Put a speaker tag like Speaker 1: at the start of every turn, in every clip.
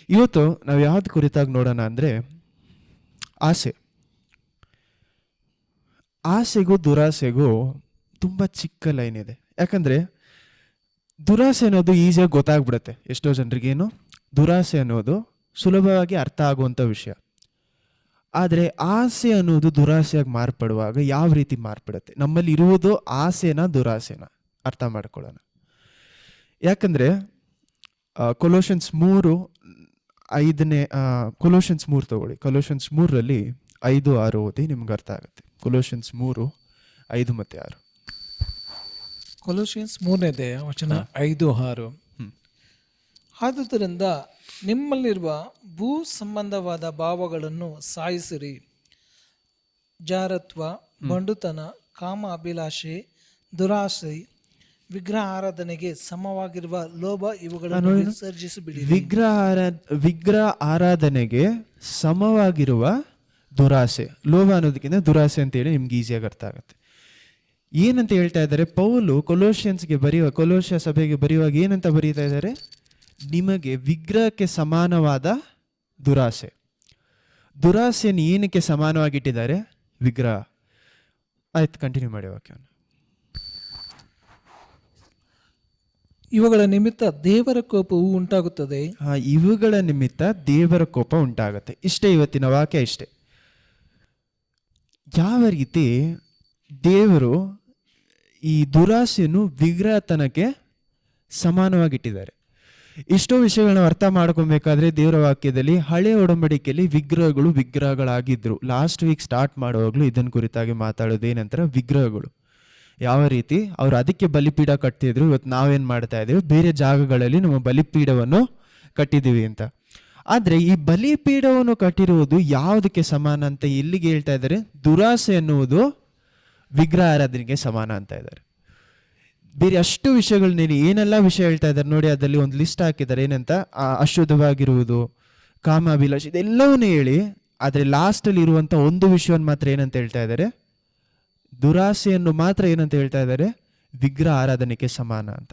Speaker 1: ಇವತ್ತು ನಾವು ಯಾವ್ದು ಕುರಿತಾಗಿ ನೋಡೋಣ ಅಂದರೆ ಆಸೆ. ಆಸೆಗೂ ದುರಾಸೆಗೂ ತುಂಬ ಚಿಕ್ಕ ಲೈನ್ ಇದೆ. ಯಾಕಂದರೆ ದುರಾಸೆ ಅನ್ನೋದು ಈಸಿಯಾಗಿ ಗೊತ್ತಾಗ್ಬಿಡುತ್ತೆ ಎಷ್ಟೋ ಜನರಿಗೇನು. ದುರಾಸೆ ಅನ್ನೋದು ಸುಲಭವಾಗಿ ಅರ್ಥ ಆಗುವಂಥ ವಿಷಯ. ಆದರೆ ಆಸೆ ಅನ್ನೋದು ದುರಾಸೆಯಾಗಿ ಮಾರ್ಪಡುವಾಗ ಯಾವ ರೀತಿ ಮಾರ್ಪಡುತ್ತೆ? ನಮ್ಮಲ್ಲಿ ಇರುವುದು ಆಸೆನ ದುರಾಸೆನ ಅರ್ಥ ಮಾಡ್ಕೊಳ್ಳೋಣ. ಯಾಕಂದರೆ ಕೊಲೋಷನ್ಸ್ 3:5 ಕೊಲೋಷನ್ಸ್ 3 ತಗೊಳ್ಳಿ. ಕೊಲೋಷನ್ಸ್ 3ರಲ್ಲಿ 5-6 ಓದಿ, ನಿಮ್ಗೆ ಅರ್ಥ ಆಗುತ್ತೆ. ಕೊಲೋಷನ್ಸ್ 3:5 ಮತ್ತು 6.
Speaker 2: ಕೊಲೋಷಿಯನ್ಸ್ 3ನೇ ವಚನ 5-6. ಆದುದರಿಂದ ನಿಮ್ಮಲ್ಲಿರುವ ಭೂ ಸಂಬಂಧವಾದ ಭಾವಗಳನ್ನು ಸಾಯಿಸಿರಿ. ಜಾರತ್ವ, ಬಂಡುತನ, ಕಾಮ ಅಭಿಲಾಷೆ, ದುರಾಸೆ, ವಿಗ್ರಹ ಆರಾಧನೆಗೆ ಸಮವಾಗಿರುವ ಲೋಭ ಇವುಗಳನ್ನು ವಿಸರ್ಜಿಸಿಬಿಡಿ.
Speaker 1: ವಿಗ್ರಹ ಆರಾಧನೆಗೆ ಸಮವಾಗಿರುವ ದುರಾಸೆ. ಲೋಭ ಅನ್ನೋದಕ್ಕಿಂತ ದುರಾಸೆ ಅಂತೇಳಿ ನಿಮ್ಗೆ ಈಸಿಯಾಗಿ ಅರ್ಥ ಆಗುತ್ತೆ. ಏನಂತ ಹೇಳ್ತಾ ಇದ್ದಾರೆ ಪೌಲು ಕೊಲೋಷ್ಯ ಸಭೆಗೆ ಬರೆಯುವಾಗ ಏನಂತ ಬರೀತಾ ಇದ್ದಾರೆ? ನಿಮಗೆ ವಿಗ್ರಹಕ್ಕೆ ಸಮಾನವಾದ ದುರಾಸೆ. ದುರಾಸೆಯನ್ನು ಏನಕ್ಕೆ ಸಮಾನವಾಗಿಟ್ಟಿದ್ದಾರೆ? ವಿಗ್ರಹ. ಆಯ್ತು, ಕಂಟಿನ್ಯೂ ಮಾಡಿ ವಾಕ್ಯವನ್ನು.
Speaker 2: ಇವುಗಳ ನಿಮಿತ್ತ ದೇವರ ಕೋಪವು ಉಂಟಾಗುತ್ತದೆ.
Speaker 1: ಇವುಗಳ ನಿಮಿತ್ತ ದೇವರ ಕೋಪ ಉಂಟಾಗುತ್ತೆ. ಇಷ್ಟೇ ಇವತ್ತಿನ ವಾಕ್ಯ, ಇಷ್ಟೇ. ಯಾವ ರೀತಿ ದೇವರು ಈ ದುರಾಸೆಯನ್ನು ವಿಗ್ರಹತನಕ್ಕೆ ಸಮಾನವಾಗಿಟ್ಟಿದ್ದಾರೆ. ಇಷ್ಟೋ ವಿಷಯಗಳನ್ನ ಅರ್ಥ ಮಾಡ್ಕೊಬೇಕಾದ್ರೆ ದೇವರ ವಾಕ್ಯದಲ್ಲಿ ಹಳೆಯ ಒಡಂಬಡಿಕೆಯಲ್ಲಿ ವಿಗ್ರಹಗಳಾಗಿದ್ರು. ಲಾಸ್ಟ್ ವೀಕ್ ಸ್ಟಾರ್ಟ್ ಮಾಡುವಾಗಲೂ ಇದನ್ನು ಕುರಿತಾಗಿ ಮಾತಾಡೋದೇನಂತಾರೆ, ವಿಗ್ರಹಗಳು ಯಾವ ರೀತಿ ಅವರು ಅದಕ್ಕೆ ಬಲಿಪೀಠ ಕಟ್ತಿದ್ರು. ಇವತ್ತು ನಾವೇನು ಮಾಡ್ತಾ ಇದ್ದೀವಿ, ಬೇರೆ ಜಾಗಗಳಲ್ಲಿ ನಮ್ಮ ಬಲಿಪೀಠವನ್ನು ಕಟ್ಟಿದ್ದೀವಿ ಅಂತ. ಆದರೆ ಈ ಬಲಿಪೀಠವನ್ನು ಕಟ್ಟಿರುವುದು ಯಾವುದಕ್ಕೆ ಸಮಾನ ಅಂತ ಎಲ್ಲಿಗೆ ಹೇಳ್ತಾ ಇದ್ದಾರೆ? ದುರಾಸೆ ಎನ್ನುವುದು ವಿಗ್ರಹ ಆರಾಧನೆಗೆ ಸಮಾನ ಅಂತ ಇದ್ದಾರೆ. ಬೇರೆ ಅಷ್ಟು ವಿಷಯಗಳನ್ನೇನು ಏನೆಲ್ಲ ವಿಷಯ ಹೇಳ್ತಾ ಇದ್ದಾರೆ ನೋಡಿ, ಅದರಲ್ಲಿ ಒಂದು ಲಿಸ್ಟ್ ಹಾಕಿದ್ದಾರೆ. ಏನಂತ? ಅಶುದ್ಧವಾಗಿರುವುದು, ಕಾಮ ಅಭಿಲಾಷೆ, ಇದೆಲ್ಲವನ್ನೂ ಹೇಳಿ, ಆದರೆ ಲಾಸ್ಟಲ್ಲಿ ಇರುವಂಥ ಒಂದು ವಿಷಯವನ್ನು ಮಾತ್ರ ಏನಂತ ಹೇಳ್ತಾ ಇದ್ದಾರೆ? ದುರಾಸೆಯನ್ನು ಮಾತ್ರ ಏನಂತ ಹೇಳ್ತಾ ಇದ್ದಾರೆ? ವಿಗ್ರಹ ಆರಾಧನೆಗೆ ಸಮಾನ ಅಂತ.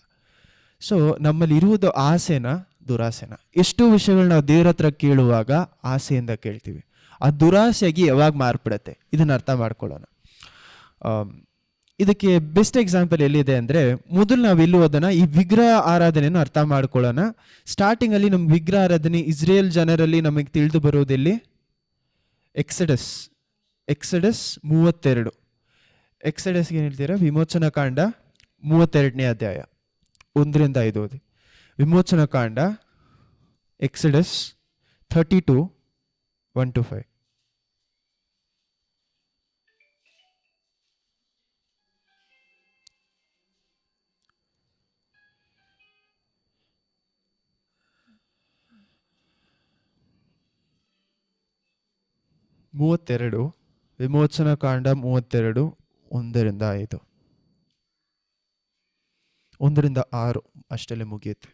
Speaker 1: ಸೊ ನಮ್ಮಲ್ಲಿ ಇರುವುದು ಆಸೆನ ದುರಾಸೆನ? ಎಷ್ಟೋ ವಿಷಯಗಳು ನಾವು ದೇವರ ಹತ್ರ ಕೇಳುವಾಗ ಆಸೆಯಿಂದ ಕೇಳ್ತೀವಿ, ಆ ದುರಾಸೆಯಾಗಿ ಯಾವಾಗ ಮಾರ್ಪಡುತ್ತೆ ಇದನ್ನು ಅರ್ಥ ಮಾಡ್ಕೊಳ್ಳೋಣ. ಇದಕ್ಕೆ ಬೆಸ್ಟ್ ಎಕ್ಸಾಂಪಲ್ ಎಲ್ಲಿದೆ ಅಂದರೆ, ಮೊದಲು ನಾವು ಎಲ್ಲಿ ಓದೋಣ, ಈ ವಿಗ್ರಹ ಆರಾಧನೆಯನ್ನು ಅರ್ಥ ಮಾಡ್ಕೊಳ್ಳೋಣ. ಸ್ಟಾರ್ಟಿಂಗಲ್ಲಿ ನಮ್ಗೆ ವಿಗ್ರಹ ಆರಾಧನೆ ಇಸ್ರೇಲ್ ಜನರಲ್ಲಿ ನಮಗೆ ತಿಳಿದು ಬರೋದೆಲ್ಲಿ? ಎಕ್ಸಡಸ್ 32. ಎಕ್ಸಡಸ್ಗೆ ಏನು ಹೇಳ್ತೀರಾ? ವಿಮೋಚನಾ ಕಾಂಡ 32ನೇ ಅಧ್ಯಾಯ 1-5 ಓದಿ. ವಿಮೋಚನಾ ಕಾಂಡ, ಎಕ್ಸಡಸ್ 32 1-5. ವಿಮೋಚನಾ ಕಾಂಡ 32 1-5 1-6 ಅಷ್ಟಲ್ಲೇ ಮುಗಿಯುತ್ತೆ.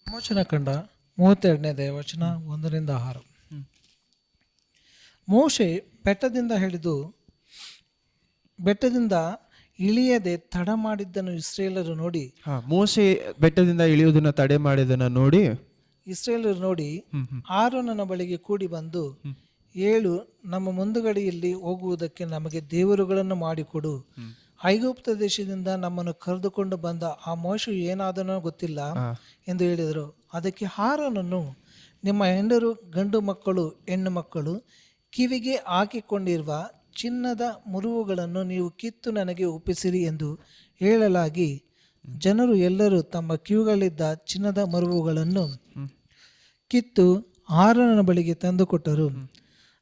Speaker 2: ವಿಮೋಚನಾ ಕಾಂಡ 32ನೇ ವಚನ 1-6. ಮೋಶೆ ಬೆಟ್ಟದಿಂದ ಇಳಿಯದೆ ತಡ ಮಾಡಿದ್ದನ್ನು ಇಸ್ರೇಲರು ನೋಡಿ.
Speaker 1: ಮೋಶೆ ಬೆಟ್ಟದಿಂದ ಇಳಿಯುವುದನ್ನು ತಡೆ ಮಾಡಿದ್ದನ್ನು ನೋಡಿ
Speaker 2: ಇಸ್ರೇಲರು ನೋಡಿ ಆರೋನನ ಬಳಿಗೆ ಕೂಡಿ ಬಂದು, ಏಳು, ನಮ್ಮ ಮುಂದುಗಡೆಯಲ್ಲಿ ಹೋಗುವುದಕ್ಕೆ ನಮಗೆ ದೇವರುಗಳನ್ನು ಮಾಡಿಕೊಡು. ಐಗುಪ್ತ ದೇಶದಿಂದ ನಮ್ಮನ್ನು ಕರೆದುಕೊಂಡು ಬಂದ ಆ ಮೋಶೆ ಏನಾದನೋ ಗೊತ್ತಿಲ್ಲ ಎಂದು ಹೇಳಿದರು. ಅದಕ್ಕೆ ಆರೋನನು, ನಿಮ್ಮ ಹೆಂಡರು ಗಂಡು ಮಕ್ಕಳು ಹೆಣ್ಣು ಮಕ್ಕಳು ಕಿವಿಗೆ ಹಾಕಿಕೊಂಡಿರುವ ಚಿನ್ನದ ಮುರುವುಗಳನ್ನು ನೀವು ಕಿತ್ತು ನನಗೆ ಒಪ್ಪಿಸಿರಿ ಎಂದು ಹೇಳಲಾಗಿ, ಜನರು ಎಲ್ಲರೂ ತಮ್ಮ ಕಿವಿಗಳಿದ್ದ ಚಿನ್ನದ ಮರುವುಗಳನ್ನು ಕಿತ್ತು ಆರೋನನ ಬಳಿಗೆ ತಂದುಕೊಟ್ಟರು.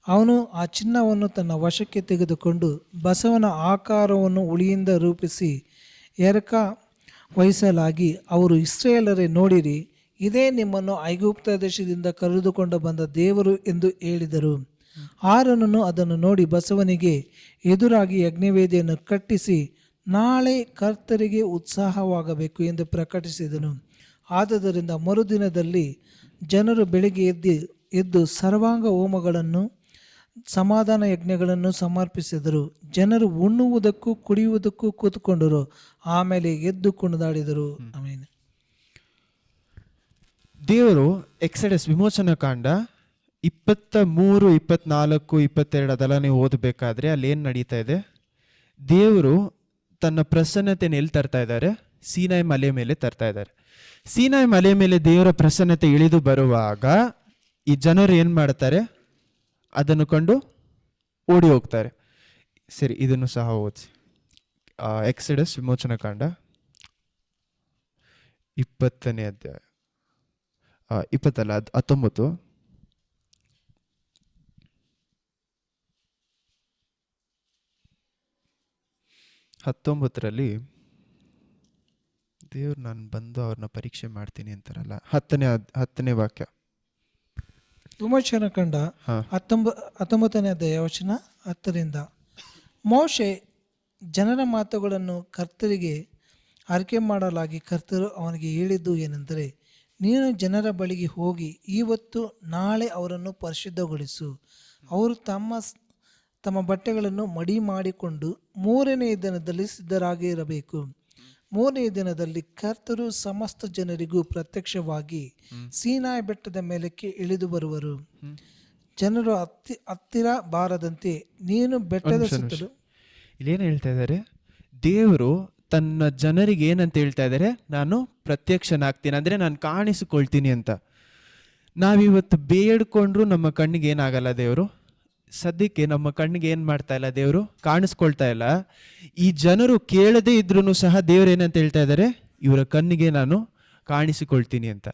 Speaker 2: ಅವನು ಆ ಚಿನ್ನವನ್ನು ತನ್ನ ವಶಕ್ಕೆ ತೆಗೆದುಕೊಂಡು ಬಸವನ ಆಕಾರವನ್ನು ಉಳಿಯಿಂದ ರೂಪಿಸಿ ಎರಕ ವಹಿಸಲಾಗಿ, ಅವರು ಇಸ್ರಾಯೇಲರೇ ನೋಡಿರಿ, ಇದೇ ನಿಮ್ಮನ್ನು ಐಗುಪ್ತ ದೇಶದಿಂದ ಕರೆದುಕೊಂಡು ಬಂದ ದೇವರು ಎಂದು ಹೇಳಿದರು. ಆರೋನನು ಅದನ್ನು ನೋಡಿ ಬಸವನಿಗೆ ಎದುರಾಗಿ ಯಜ್ಞವೇದಿಯನ್ನು ಕಟ್ಟಿಸಿ, ನಾಳೆ ಕರ್ತರಿಗೆ ಉತ್ಸಾಹವಾಗಬೇಕು ಎಂದು ಪ್ರಕಟಿಸಿದನು. ಆದುದರಿಂದ ಮರುದಿನದಲ್ಲಿ ಜನರು ಬೆಳಿಗ್ಗೆ ಎದ್ದು ಸರ್ವಾಂಗ ಹೋಮಗಳನ್ನು ಸಮಾಧಾನ ಯಜ್ಞಗಳನ್ನು ಸಮರ್ಪಿಸಿದರು. ಜನರು ಉಣ್ಣುವುದಕ್ಕೂ ಕುಡಿಯುವುದಕ್ಕೂ ಕೂತುಕೊಂಡರು. ಆಮೇಲೆ ಎದ್ದು ಕುಣಿದಾಡಿದರು. ಆಮೇಲೆ
Speaker 1: ದೇವರು ಎಕ್ಸೆಡಸ್ ವಿಮೋಚನಾ ಕಾಂಡ 23, 24, 22 ಅದೆಲ್ಲ ನೀವು ಓದಬೇಕಾದ್ರೆ ಅಲ್ಲಿ ಏನು ನಡೀತಾ ಇದೆ? ದೇವರು ತನ್ನ ಪ್ರಸನ್ನತೆಯನ್ನು ಎಲ್ಲಿ ತರ್ತಾ ಇದ್ದಾರೆ? ಸೀನಾಯಿ ಮಲೆ ಮೇಲೆ ತರ್ತಾ ಇದ್ದಾರೆ. ಸೀನಾಯಿ ಮಲೆ ಮೇಲೆ ದೇವರ ಪ್ರಸನ್ನತೆ ಇಳಿದು ಬರುವಾಗ ಈ ಜನರು ಏನು ಮಾಡ್ತಾರೆ? ಅದನ್ನು ಕಂಡು ಓಡಿ ಹೋಗ್ತಾರೆ. ಸರಿ, ಇದನ್ನು ಸಹ ಓದಿಸಿ. ಎಕ್ಸೆಡಸ್ ವಿಮೋಚನಾ ಕಾಂಡ 20ನೇ ಅಧ್ಯಾಯ, 19. ಹತ್ತೊಂಬತ್ತರಲ್ಲಿ ದೇವ್ರು ನಾನು ಬಂದು ಅವ್ರನ್ನ ಪರೀಕ್ಷೆ ಮಾಡ್ತೀನಿ ಅಂತಾರಲ್ಲ, 10ನೇ ವಾಕ್ಯ.
Speaker 2: ವಿಮೋಚನಾ ಕಂಡ 19ನೇ ಅಧ್ಯಾಯ ವಚನ 10ರಿಂದ. ಮೋಶೆ ಜನರ ಮಾತುಗಳನ್ನು ಕರ್ತರಿಗೆ ಅರಿಕೆ ಮಾಡಲಾಗಿ ಕರ್ತರು ಅವನಿಗೆ ಹೇಳಿದ್ದು ಏನೆಂದರೆ, ನೀನು ಜನರ ಬಳಿಗೆ ಹೋಗಿ ಇವತ್ತು ನಾಳೆ ಅವರನ್ನು ಪರಿಶುದ್ಧಗೊಳಿಸು. ಅವರು ತಮ್ಮ ಬಟ್ಟೆಗಳನ್ನು ಮಡಿ ಮಾಡಿಕೊಂಡು 3ನೇ ದಿನದಲ್ಲಿ ಸಿದ್ಧರಾಗಿರಬೇಕು. 3ನೇ ದಿನದಲ್ಲಿ ಕರ್ತರು ಸಮಸ್ತ ಜನರಿಗೂ ಪ್ರತ್ಯಕ್ಷವಾಗಿ ಸೀನಾಯಿ ಬೆಟ್ಟದ ಮೇಲಕ್ಕೆ ಇಳಿದು ಬರುವರು. ಜನರು ಹತ್ತಿರ ಬಾರದಂತೆ ನೀನು ಬೆಟ್ಟದ ಸುತ್ತಲೂ.
Speaker 1: ಇಲ್ಲೇನು ಹೇಳ್ತಾ ಇದ್ದಾರೆ? ದೇವರು ತನ್ನ ಜನರಿಗೆ ಏನಂತ ಹೇಳ್ತಾ ಇದ್ದಾರೆ? ನಾನು ಪ್ರತ್ಯಕ್ಷನಾಗ್ತೀನಿ, ಅಂದರೆ ನಾನು ಕಾಣಿಸಿಕೊಳ್ತೀನಿ ಅಂತ. ನಾವಿವತ್ತು ಬೇಡ್ಕೊಂಡ್ರು ನಮ್ಮ ಕಣ್ಣಿಗೆ ಏನಾಗಲ್ಲ. ದೇವರು ಸದ್ಯಕ್ಕೆ ನಮ್ಮ ಕಣ್ಣಿಗೆ ಏನು ಮಾಡ್ತಾ ಇಲ್ಲ, ದೇವರು ಕಾಣಿಸ್ಕೊಳ್ತಾ ಇಲ್ಲ. ಈ ಜನರು ಕೇಳದೇ ಇದ್ರೂ ಸಹ ದೇವರು ಏನಂತ ಹೇಳ್ತಾ ಇದ್ದಾರೆ? ಇವರ ಕಣ್ಣಿಗೆ ನಾನು ಕಾಣಿಸಿಕೊಳ್ತೀನಿ ಅಂತ.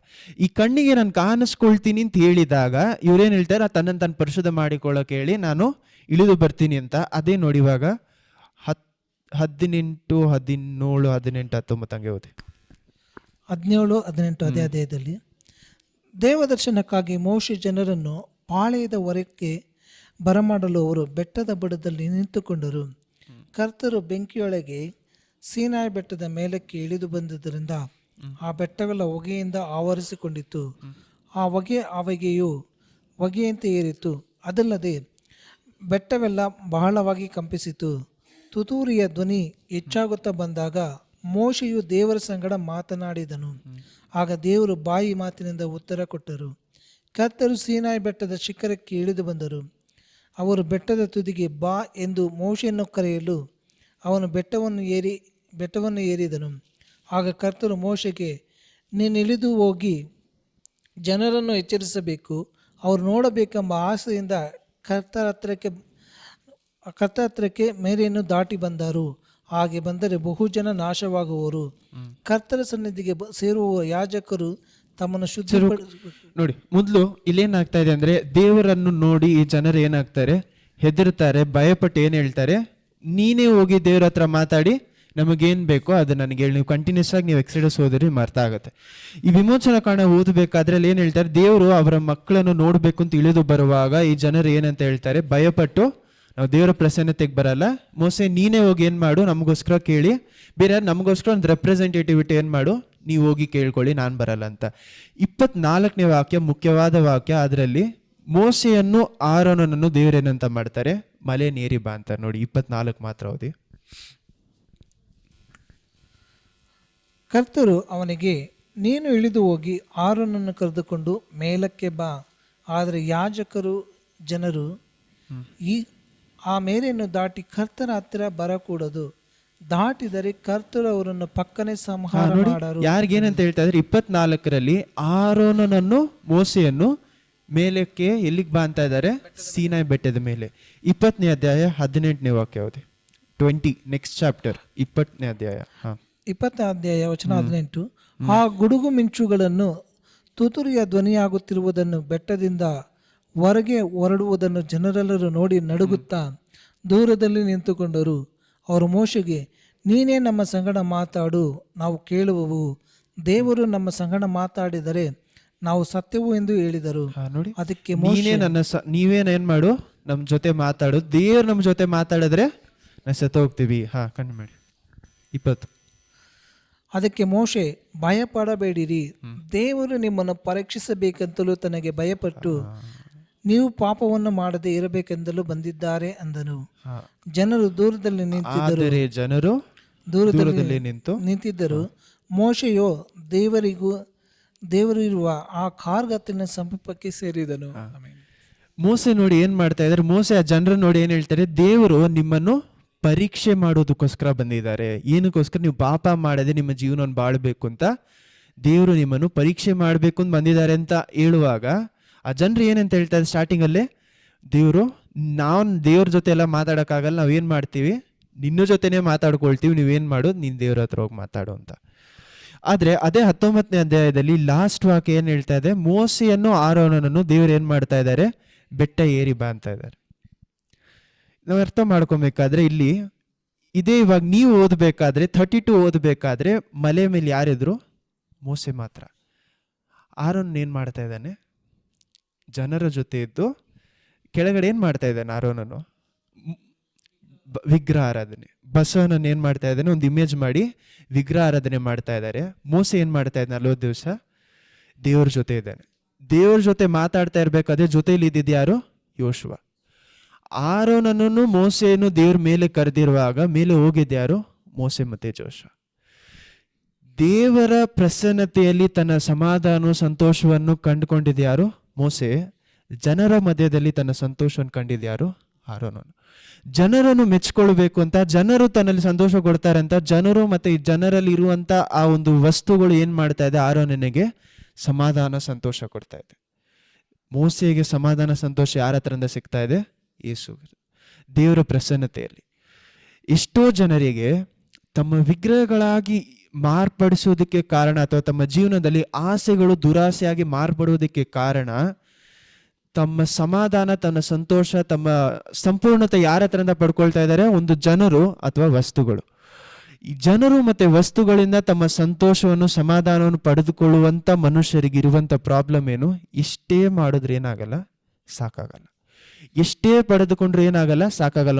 Speaker 1: ಈ ಕಣ್ಣಿಗೆ ನಾನು ಕಾಣಿಸ್ಕೊಳ್ತೀನಿ ಅಂತ ಹೇಳಿದಾಗ ಇವ್ರೇನು ಹೇಳ್ತಾರೆ? ತನ್ನನ್ನು ತಾನು ಪರಿಶುದ್ಧ ಮಾಡಿಕೊಳ್ಳೋಕೆ ಹೇಳಿ ನಾನು ಇಳಿದು ಬರ್ತೀನಿ ಅಂತ. ಅದೇ ನೋಡಿವಾಗ 18, 17, 18, 19 ಹಂಗೆ ಓದಿ.
Speaker 2: 17, 18 ಅದೇ ಅಧ್ಯಾಯದಲ್ಲಿ ದೇವದರ್ಶನಕ್ಕಾಗಿ ಮೋಶೆ ಜನರನ್ನು ಪಾಳೆಯದ ಹೊರಕ್ಕೆ ಬರಮಾಡಲು ಅವರು ಬೆಟ್ಟದ ಬುಡದಲ್ಲಿ ನಿಂತುಕೊಂಡರು. ಕರ್ತರು ಬೆಂಕಿಯೊಳಗೆ ಸೀನಾಯಿ ಬೆಟ್ಟದ ಮೇಲಕ್ಕೆ ಇಳಿದು ಬಂದುದರಿಂದ ಆ ಬೆಟ್ಟಗಳ ಹೊಗೆಯಿಂದ ಆವರಿಸಿಕೊಂಡಿತ್ತು. ಆ ಹೊಗೆಯಂತೆ ಏರಿತು. ಅದಲ್ಲದೆ ಬೆಟ್ಟವೆಲ್ಲ ಬಹಳವಾಗಿ ಕಂಪಿಸಿತು. ತುತೂರಿಯ ಧ್ವನಿ ಹೆಚ್ಚಾಗುತ್ತಾ ಬಂದಾಗ ಮೋಶೆಯು ದೇವರ ಸಂಗಡ ಮಾತನಾಡಿದನು. ಆಗ ದೇವರು ಬಾಯಿ ಮಾತಿನಿಂದ ಉತ್ತರ ಕೊಟ್ಟರು. ಕರ್ತರು ಸೀನಾಯಿ ಬೆಟ್ಟದ ಶಿಖರಕ್ಕೆ ಇಳಿದು ಬಂದರು. ಅವರು ಬೆಟ್ಟದ ತುದಿಗೆ ಬಾ ಎಂದು ಮೋಶೆಯನ್ನು ಕರೆಯಲು ಅವನು ಬೆಟ್ಟವನ್ನು ಏರಿದನು. ಆಗ ಕರ್ತರು ಮೋಶೆಗೆ, ನೀನು ಇಳಿದು ಹೋಗಿ ಜನರನ್ನು ಎಚ್ಚರಿಸಬೇಕು. ಅವರು ನೋಡಬೇಕೆಂಬ ಆಸೆಯಿಂದ ಕರ್ತರ ಹತ್ರಕ್ಕೆ ಮೇರೆಯನ್ನು ದಾಟಿ ಬಂದರು. ಹಾಗೆ ಬಂದರೆ ಬಹುಜನ ನಾಶವಾಗುವರು. ಕರ್ತರ ಸನ್ನಿಧಿಗೆ ಸೇರುವ ಯಾಜಕರು ತಮ್ಮನ್ನು
Speaker 1: ನೋಡಿ, ಮೊದಲು ಇಲ್ಲೇನಾಗ್ತಾ ಇದೆ ಅಂದ್ರೆ, ದೇವರನ್ನು ನೋಡಿ ಈ ಜನರು ಏನಾಗ್ತಾರೆ? ಹೆದರ್ತಾರೆ, ಭಯಪಟ್ಟು ಏನು ಹೇಳ್ತಾರೆ? ನೀನೇ ಹೋಗಿ ದೇವ್ರ ಹತ್ರ ಮಾತಾಡಿ ನಮಗೇನು ಬೇಕೋ ಅದು ನನಗೆ ಹೇಳಿ. ನೀವು ಕಂಟಿನ್ಯೂಸ್ ಆಗಿ ನೀವು ಎಕ್ಸೆಡಸ್ ಓದಿರಿ ಅರ್ಥ ಆಗುತ್ತೆ. ಈ ವಿಮೋಚನಾ ಕಾಂಡ ಓದಬೇಕಾದ್ರೆ ಅಲ್ಲಿ ಏನು ಹೇಳ್ತಾರೆ? ದೇವರು ಅವರ ಮಕ್ಕಳನ್ನು ನೋಡಬೇಕು ಅಂತ ಇಳಿದು ಬರುವಾಗ ಈ ಜನರು ಏನಂತ ಹೇಳ್ತಾರೆ? ಭಯಪಟ್ಟು ನಾವು ದೇವರ ಪ್ರಸನ್ನತೆಗೆ ಬರಲ್ಲ, ಮೋಸೆ ನೀನೇ ಹೋಗಿ ಏನು ಮಾಡು, ನಮಗೋಸ್ಕರ ಕೇಳಿ, ಬೇರೆ ನಮಗೋಸ್ಕರ ಒಂದು ರೆಪ್ರೆಸೆಂಟೇಟಿವಿಟಿ ಏನು ಮಾಡು, ನೀವು ಹೋಗಿ ಕೇಳ್ಕೊಳ್ಳಿ, ನಾನು ಬರಲ್ಲ ಅಂತ. 24ನೇ ವಾಕ್ಯ ಮುಖ್ಯವಾದ ವಾಕ್ಯ. ಅದರಲ್ಲಿ ಮೋಸೆಯನ್ನು ಆರೋನನನ್ನು ದೇವರೇನಂತ ಮಾಡ್ತಾರೆ? ಮಲೆ ನೇರಿ ಬಾ ಅಂತಾರೆ. ನೋಡಿ 24 ಮಾತ್ರ ಓದಿ.
Speaker 2: ಕರ್ತರು ಅವನಿಗೆ, ನೀನು ಇಳಿದು ಹೋಗಿ ಆರೋನನ್ನು ಕರೆದುಕೊಂಡು ಮೇಲಕ್ಕೆ ಬಾ. ಆದರೆ ಯಾಜಕರು ಜನರು ಆ ಮೇರೆಯನ್ನು ದಾಟಿ ಕರ್ತರ ಹತ್ತಿರ ಬರಕೂಡದು. ದಾಟಿದರೆ ಕರ್ತರು ಅವರನ್ನು ಪಕ್ಕನೆ ಸಂಹಾರ ಮಾಡರು.
Speaker 1: ಯಾರಿಗೇನಂತ ಹೇಳ್ತಾ ಇದ್ರೆ 24ರಲ್ಲಿ ಆರೋನನನ್ನು ಮೋಸೆಯನ್ನು ಮೇಲಕ್ಕೆ ಎಲ್ಲಿಗೆ ಬಾ ಅಂತ ಇದ್ದಾರೆ? ಸೀನಾಯಿ ಬೆಟ್ಟದ ಮೇಲೆ. 20ನೇ ಅಧ್ಯಾಯ 18ನೇ ವಾಕ್ಯ ಓದಿ. 20 ನೆಕ್ಸ್ಟ್ ಚಾಪ್ಟರ್ 20ನೇ ಅಧ್ಯಾಯ
Speaker 2: 20ನೇ ಅಧ್ಯಾಯ ವಚನ 18. ಆ ಗುಡುಗು ಮಿಂಚುಗಳನ್ನು ತುತುರಿಯ ಧ್ವನಿಯಾಗುತ್ತಿರುವುದನ್ನು ಬೆಟ್ಟದಿಂದ ಹೊರಗೆ ಹೊರಡುವುದನ್ನು ಜನರೆಲ್ಲರೂ ನೋಡಿ ನಡುಗುತ್ತಾ ದೂರದಲ್ಲಿ ನಿಂತುಕೊಂಡರು. ಅವರು ಮೋಶೆಗೆ, ನೀನೇ ನಮ್ಮ ಸಂಗಡ ಮಾತಾಡು, ನಾವು ಕೇಳುವವು. ದೇವರು ನಮ್ಮ ಸಂಗಡ ಮಾತಾಡಿದರೆ ನಾವು ಸತ್ಯವು ಎಂದು ಹೇಳಿದರು.
Speaker 1: ನೋಡಿ,
Speaker 2: ಅದಕ್ಕೆ
Speaker 1: ನೀವೇನೇನ್ ಮಾಡು, ನಮ್ಮ ಜೊತೆ ಮಾತಾಡು. ದೇವ್ರು ನಮ್ಮ ಜೊತೆ ಮಾತಾಡಿದ್ರೆ ನಾವು ಸತ್ತ ಹೋಗ್ತೀವಿ. ಕಣ್ಣು ಮಾಡಿ 20.
Speaker 2: ಅದಕ್ಕೆ ಮೋಶೆ, ಭಯಪಡಬೇಡಿರಿ, ದೇವರು ನಿಮ್ಮನ್ನು ಪರೀಕ್ಷಿಸಬೇಕೆಂತಲೂ ತನಗೆ ಭಯಪಟ್ಟು ನೀವು ಪಾಪವನ್ನು ಮಾಡದೆ ಇರಬೇಕೆಂದಲೂ ಬಂದಿದ್ದಾರೆ ಅಂದನು. ಜನರು ದೂರದಲ್ಲಿ ನಿಂತಿದ್ದರು. ಮೋಶೆಯೋ ದೇವರು ಇರುವ ಆ ಕಾರ್ಗತ್ತಲಿನ ಸಮೀಪಕ್ಕೆ ಸೇರಿದನು. ಆಮೆನ್.
Speaker 1: ಮೋಸೆ ನೋಡಿ ಏನ್ ಮಾಡ್ತಾ ಇದ್ದಾರೆ, ಮೋಸೆ ಆ ಜನರನ್ನ ನೋಡಿ ಏನ್ ಹೇಳ್ತಾರೆ, ದೇವರು ನಿಮ್ಮನ್ನು ಪರೀಕ್ಷೆ ಮಾಡೋದಕ್ಕೋಸ್ಕರ ಬಂದಿದ್ದಾರೆ. ಏನಕ್ಕೋಸ್ಕರ? ನೀವು ಪಾಪ ಮಾಡದೆ ನಿಮ್ಮ ಜೀವನವನ್ನು ಬಾಳ್ಬೇಕು ಅಂತ ದೇವರು ನಿಮ್ಮನ್ನು ಪರೀಕ್ಷೆ ಮಾಡಬೇಕು ಅಂತ ಬಂದಿದ್ದಾರೆ ಅಂತ ಹೇಳುವಾಗ ಆ ಜನರು ಏನಂತ ಹೇಳ್ತಾರೆ ಸ್ಟಾರ್ಟಿಂಗ್ ಅಲ್ಲೇ, ನಾವು ದೇವ್ರ ಜೊತೆ ಎಲ್ಲ ಮಾತಾಡೋಕ್ಕಾಗಲ್ಲ, ನಾವೇನ್ ಮಾಡ್ತೀವಿ, ನಿನ್ನ ಜೊತೆನೇ ಮಾತಾಡ್ಕೊಳ್ತೀವಿ, ನೀವೇನ್ ಮಾಡೋದು, ನೀನ್ ದೇವ್ರ ಹತ್ರ ಹೋಗಿ ಮಾತಾಡು ಅಂತ. ಆದ್ರೆ ಅದೇ 19ನೇ ಅಧ್ಯಾಯದಲ್ಲಿ ಲಾಸ್ಟ್ ವಾಕ್ಯ ಏನ್ ಹೇಳ್ತಾ ಇದೆ, ಮೋಸೆಯನ್ನು ಆರೋನನನ್ನು ದೇವ್ರು ಏನ್ ಮಾಡ್ತಾ ಇದ್ದಾರೆ, ಬೆಟ್ಟ ಏರಿ ಬಾ ಅಂತ ಇದ್ದಾರೆ. ನಾವು ಅರ್ಥ ಮಾಡ್ಕೊಬೇಕಾದ್ರೆ ಇಲ್ಲಿ ಇದೇ ಇವಾಗ ನೀವು ಓದಬೇಕಾದ್ರೆ 32 ಓದಬೇಕಾದ್ರೆ ಮಲೆ ಮೇಲೆ ಯಾರಿದ್ರು? ಮೋಸೆ ಮಾತ್ರ. ಆರೋನ್ ಏನ್ ಮಾಡ್ತಾ ಇದ್ದಾನೆ? ಜನರ ಜೊತೆ ಇದ್ದು ಕೆಳಗಡೆ ಏನ್ ಮಾಡ್ತಾ ಇದ್ದಾನೆ ಆರೋನನು? ವಿಗ್ರಹ ಆರಾಧನೆ. ಬಸವನನ್ನು ಏನ್ ಮಾಡ್ತಾ ಇದ್ದಾನೆ? ಒಂದು ಇಮೇಜ್ ಮಾಡಿ ವಿಗ್ರಹ ಆರಾಧನೆ ಮಾಡ್ತಾ ಇದ್ದಾರೆ. ಮೋಸೆ ಏನ್ ಮಾಡ್ತಾ ಇದ್ದಾನೆ 40 ದಿವಸ? ದೇವ್ರ ಜೊತೆ ಇದ್ದಾನೆ. ದೇವ್ರ ಜೊತೆ ಮಾತಾಡ್ತಾ ಇರ್ಬೇಕಾದ್ರೆ ಜೊತೆಲಿ ಇದ್ದಿದ್ದು ಯಾರು? ಯೋಶುವ. ಆರೋನನ್ನು ಮೋಸೆಯನ್ನು ದೇವ್ರ ಮೇಲೆ ಕರೆದಿರುವಾಗ ಮೇಲೆ ಹೋಗಿದ್ಯಾರು? ಮೋಸೆ ಮತ್ತೆ ಜೋಶುವ. ದೇವರ ಪ್ರಸನ್ನತೆಯಲ್ಲಿ ತನ್ನ ಸಮಾಧಾನ ಸಂತೋಷವನ್ನು ಕಂಡುಕೊಂಡಿದ್ಯಾರು? ಮೋಸೆ. ಜನರ ಮಧ್ಯದಲ್ಲಿ ತನ್ನ ಸಂತೋಷವನ್ನು ಕಂಡಿದ್ಯಾರು? ಆರೋನನು. ಜನರನ್ನು ಮೆಚ್ಕೊಳ್ಬೇಕು ಅಂತ, ಜನರು ತನ್ನಲ್ಲಿ ಸಂತೋಷ ಕೊಡ್ತಾರೆ ಅಂತ, ಜನರು ಮತ್ತೆ ಈ ಜನರಲ್ಲಿ ಇರುವಂತ ಆ ಒಂದು ವಸ್ತುಗಳು ಏನ್ ಮಾಡ್ತಾ ಇದೆ, ಆರೋನನಿಗೆ ಸಮಾಧಾನ ಸಂತೋಷ ಕೊಡ್ತಾ ಇದೆ. ಮೋಸೆಗೆ ಸಮಾಧಾನ ಸಂತೋಷ ಯಾರ ಹತ್ರದಿಂದ ಸಿಗ್ತಾ ಇದೆ? ಯೇಸು, ದೇವರ ಪ್ರಸನ್ನತೆಯಲ್ಲಿ. ಎಷ್ಟೋ ಜನರಿಗೆ ತಮ್ಮ ವಿಗ್ರಹಗಳಾಗಿ ಮಾರ್ಪಡಿಸೋದಕ್ಕೆ ಕಾರಣ, ಅಥವಾ ತಮ್ಮ ಜೀವನದಲ್ಲಿ ಆಸೆಗಳು ದುರಾಸೆಯಾಗಿ ಮಾರ್ಪಡುವುದಕ್ಕೆ ಕಾರಣ, ತಮ್ಮ ಸಮಾಧಾನ, ತನ್ನ ಸಂತೋಷ, ತಮ್ಮ ಸಂಪೂರ್ಣತೆ ಯಾರ ಹತ್ರದಿಂದ ಪಡ್ಕೊಳ್ತಾ ಇದ್ದಾರೆ? ಒಂದು ಜನರು ಅಥವಾ ವಸ್ತುಗಳು. ಈ ಜನರು ಮತ್ತೆ ವಸ್ತುಗಳಿಂದ ತಮ್ಮ ಸಂತೋಷವನ್ನು, ಸಮಾಧಾನವನ್ನು ಪಡೆದುಕೊಳ್ಳುವಂತ ಮನುಷ್ಯರಿಗಿರುವಂತ ಪ್ರಾಬ್ಲಮ್ ಏನು? ಎಷ್ಟೇ ಮಾಡಿದ್ರೆ ಏನಾಗಲ್ಲ, ಸಾಕಾಗಲ್ಲ. ಎಷ್ಟೇ ಪಡೆದುಕೊಂಡ್ರೆ ಏನಾಗಲ್ಲ, ಸಾಕಾಗಲ್ಲ.